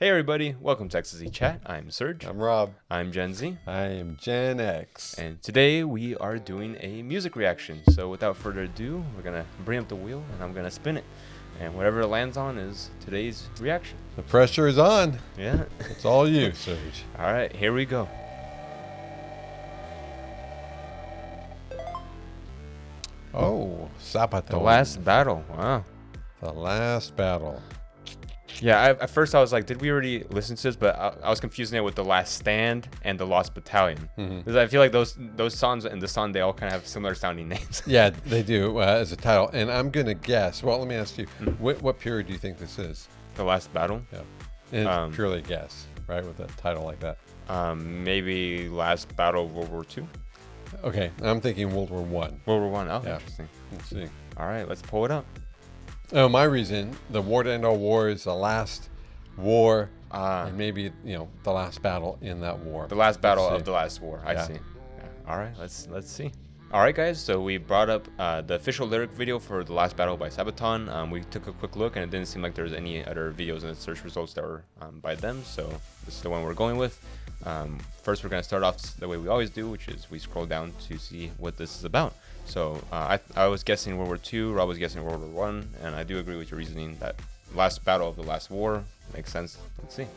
Hey everybody, welcome to XZ Chat. I'm Serge. I'm Rob. I'm Gen Z. I am Gen X. And today we are doing a music reaction. So without further ado, we're going to bring up the wheel and I'm going to spin it. And whatever it lands on is today's reaction. The pressure is on. Yeah. It's all you, Serge. All right, here we go. Oh, Sabaton. The Last Battle. Wow. The Last Battle. Yeah, at first I was like, did we already listen to this? But I was confusing it with The Last Stand and The Lost Battalion. Because I feel like those songs and the song, they all kind of have similar sounding names. Yeah, they do as a title. And I'm going to guess. Well, let me ask you, what period do you think this is? The Last Battle? Yeah. And purely a guess, right, with a title like that. Maybe Last Battle of World War II? Okay, I'm thinking World War One. World War One. Oh, Yeah. interesting. Let's see. All right, let's pull it up. Oh, my reason, the war to end all wars, the last war, and maybe, the last battle in that war. The last battle of the last war. I Yeah. see. Yeah. All right, let's see. All right, guys. So we brought up the official lyric video for The Last Battle by Sabaton. We took a quick look, and it didn't seem like there was any other videos in the search results that were by them. So this is the one we're going with. First, we're going to start off the way we always do, which is we scroll down to see what this is about. So I was guessing World War II, Rob was guessing World War I, and I do agree with your reasoning that Last Battle of the Last War makes sense. Let's see.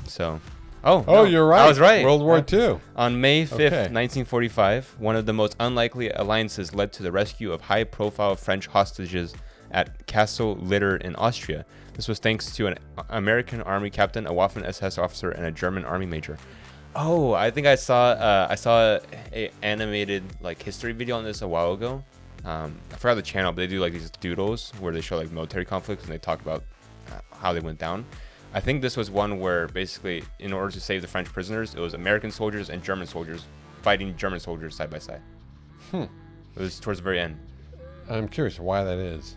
So, no, you're right. I was right. World War II. On May 5th, 1945, one of the most unlikely alliances led to the rescue of high-profile French hostages at Castle Litter in Austria. This was thanks to an American Army captain, a Waffen SS officer, and a German Army major. Oh, I think I saw a animated history video on this a while ago. I forgot the channel, but they do these doodles where they show military conflicts and they talk about how they went down. I think this was one where basically, in order to save the French prisoners, it was American soldiers and German soldiers fighting German soldiers side by side. It was towards the very end. I'm curious why that is.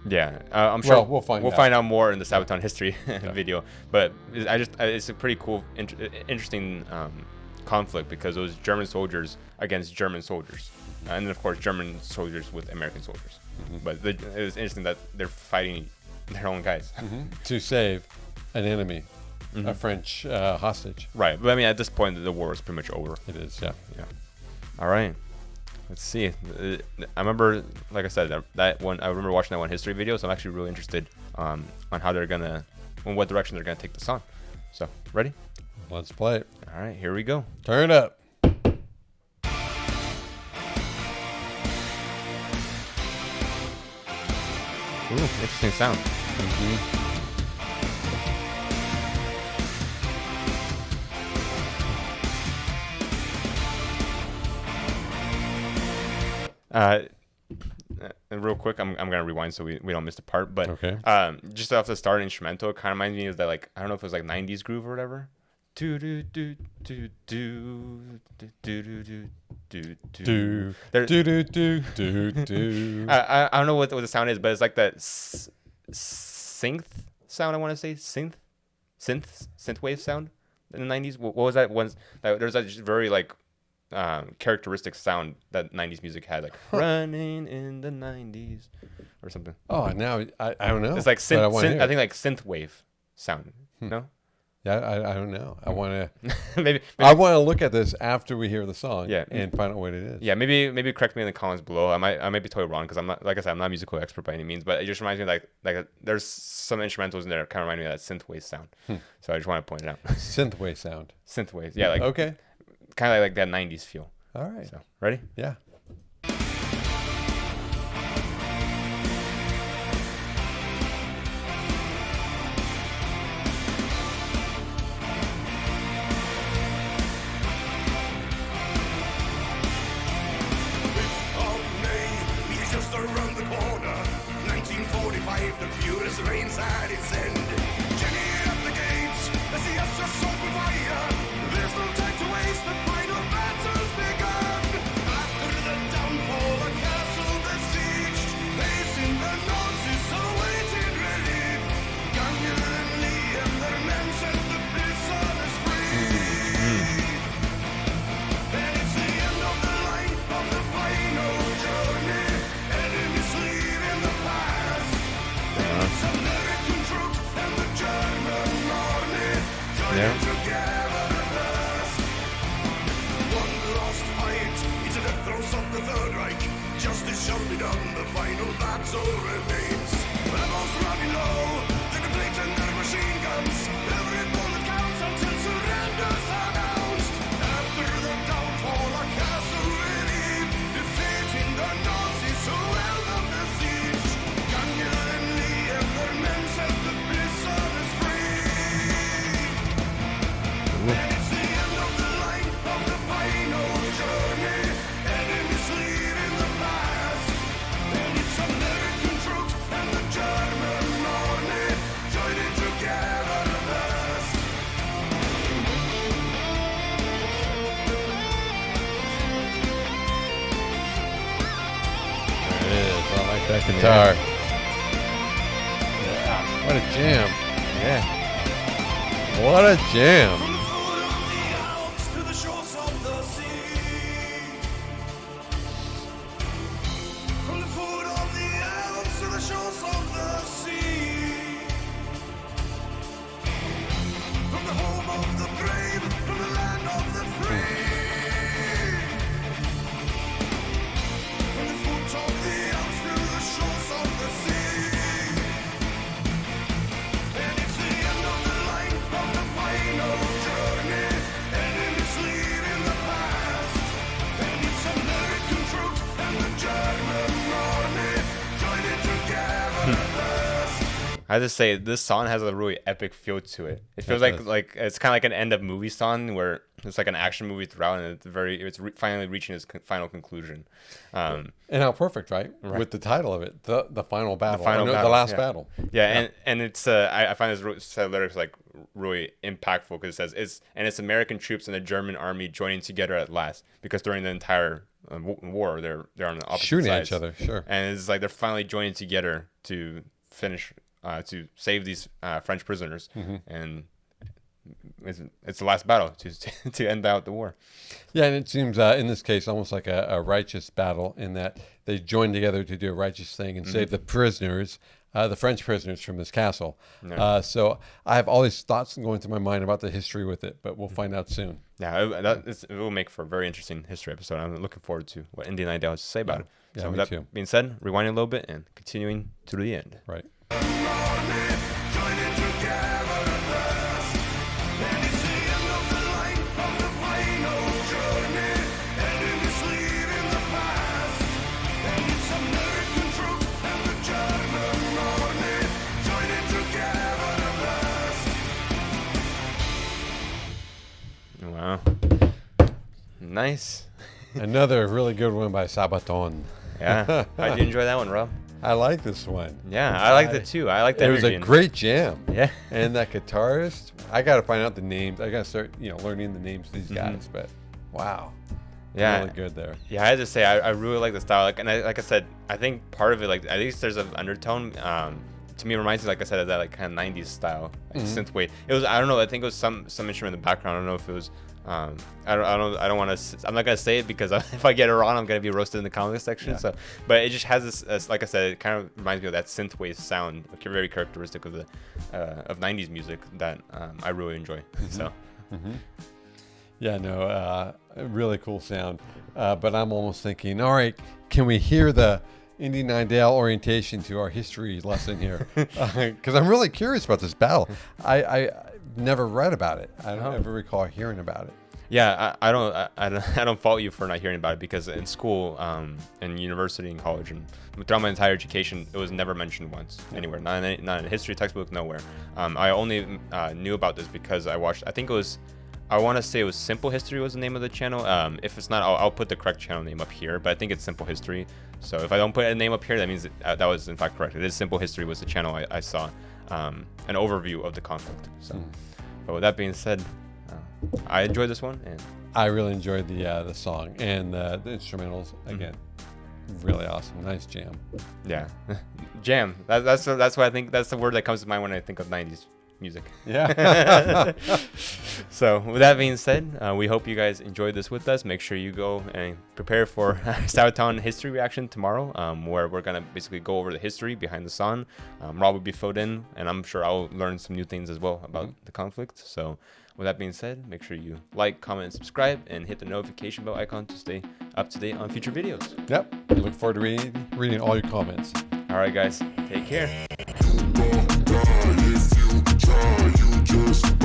Yeah, I'm sure we'll find out more in the Sabaton history video. But it's a pretty cool, interesting conflict because it was German soldiers against German soldiers, and then of course German soldiers with American soldiers. But it was interesting that they're fighting their own guys to save an enemy, a French hostage. Right, but I mean at this point the war is pretty much over. It is, yeah. All right. Let's see. I remember, like I said, that one. I remember watching that one history video, so I'm actually really interested on how they're gonna, in what direction they're gonna take this on. So, ready? Let's play it. All right, here we go. Turn it up. Ooh, interesting sound. And real quick, I'm gonna rewind so we don't miss the part. But Okay. Just off the start instrumental, it kind of reminds me of that I don't know if it was 90s groove or whatever. Do do do do do do do do do do. I don't know what the sound is, but it's like that synth sound. I want to say synth wave sound in the 90s. What was that one? There's that just very characteristic sound that 90s music had, running in the 90s or something. Oh, now I don't know. It's like synth, I think synth wave sound. No? Yeah, I don't know. I want to maybe I want to look at this after we hear the song and find out what it is. Yeah, maybe correct me in the comments below. I might be totally wrong because I'm not, like I said, I'm not a musical expert by any means, but it just reminds me like there's some instrumentals in there that kind of remind me of that synth wave sound. So I just want to point it out. Synthwave sound. Synth waves. Yeah, okay. Kind of like that 90s feel. All right. So, ready? Yeah. Around the corner, 1945, the purest rains at its end. Jenny at the gates, as the just open fire. There's no time to waste, the final battle's begun. After Yeah. One lost fight, it's a death throes of the Third Reich. Justice shall be done, the final battle remains. Rebels running low, they can blatant their machine guns. Every bullet counts until surrender's announced. After the downfall, our castle relieved, defeating the Nazis who held up the siege. Daniel and Lee and their men set the prisoners free. And it's the end of the line of the final journey. Enemies leaving the past. And it's American troops and the German army joining together at last. There it is. I like that guitar. Yeah. What a jam. Yeah. What a jam. From the foot of the Alps to the shores of the sea. From the foot of the Alps to the shores of the sea. From the home of the brave, from the land of the free. From the foot of the Alps to the shores of the sea. And it's the end of the line of the final journey. Enemies leaving the past. And it's American troops and the German army joining together at last. I have to say, this song has a really epic feel to it. It feels It does. like it's kind of like an end of movie song where it's like an action movie throughout, and finally reaching its final conclusion. And how perfect, right? With the title of it, the final battle, final the battle, last yeah. battle. Yeah, and it's I find this set of lyrics like really impactful because it says it's American troops and the German army joining together at last, because during the entire war they're on the opposite Shooting at sides. each other, sure. And it's like they're finally joining together to finish to save these French prisoners, Mm-hmm. and it's the last battle to end out the war. Yeah, and it seems in this case almost like a righteous battle in that they joined together to do a righteous thing and save the prisoners, the French prisoners from this castle. So I have all these thoughts going through my mind about the history with it, but we'll find out soon. Yeah, it will make for a very interesting history episode. I'm looking forward to what Indian Idol has to say about it. Yeah, So me with that too. being said, rewinding a little bit and continuing to the end. Right. Joining together at last. And it's the end of the line of the final journey. Enemies leaving the past. And it's American troops and the German army joining together at last. Wow. Nice. Another really good one by Sabaton. Yeah. How did you enjoy that one, Rob? I like this one. Yeah, I liked it too. I liked that. It was a great jam. Yeah. And that guitarist, I got to find out the names. I got to start, learning the names of these guys. But wow, Yeah. really good there. Yeah, I had to say I really like the style. Like I said, I think part of it, like at least there's an undertone. To me, it reminds me, like I said, of that like kind of '90s style, like synthwave. It was, I don't know. I think it was some instrument in the background. I don't know if it was. I don't want to. I'm not gonna say it because if I get it wrong, I'm gonna be roasted in the comment section. Yeah. So, but it just has this, like I said, it kind of reminds me of that synthwave sound, very characteristic of the of '90s music that I really enjoy. So. Yeah, no, really cool sound. But I'm almost thinking, all right, can we hear the Indian Idol orientation to our history lesson here? Because I'm really curious about this battle. I never read about it. I don't ever recall hearing about it. Yeah, I don't fault you for not hearing about it, because in school, in university and college, and throughout my entire education, it was never mentioned once anywhere. Not in a history textbook, nowhere. I only knew about this because I watched. I want to say it was Simple History was the name of the channel. If it's not, I'll put the correct channel name up here. But I think it's Simple History. So if I don't put a name up here, that means that was in fact correct. It is Simple History was the channel I saw an overview of the conflict. So, but with that being said, I enjoyed this one, and I really enjoyed the song and the instrumentals. Again, really awesome. Nice jam. yeah, jam. That's what I think. That's the word that comes to mind when I think of '90s music. Yeah. So with that being said, we hope you guys enjoyed this with us. Make sure you go and prepare for Sabaton history reaction tomorrow, where we're gonna basically go over the history behind the song. Rob will be filled in, and I'm sure I'll learn some new things as well about the conflict. So with that being said, make sure you like, comment, and subscribe, and hit the notification bell icon to stay up to date on future videos. Yep. I look forward to reading all your comments. All right, guys, take care. If you try, you just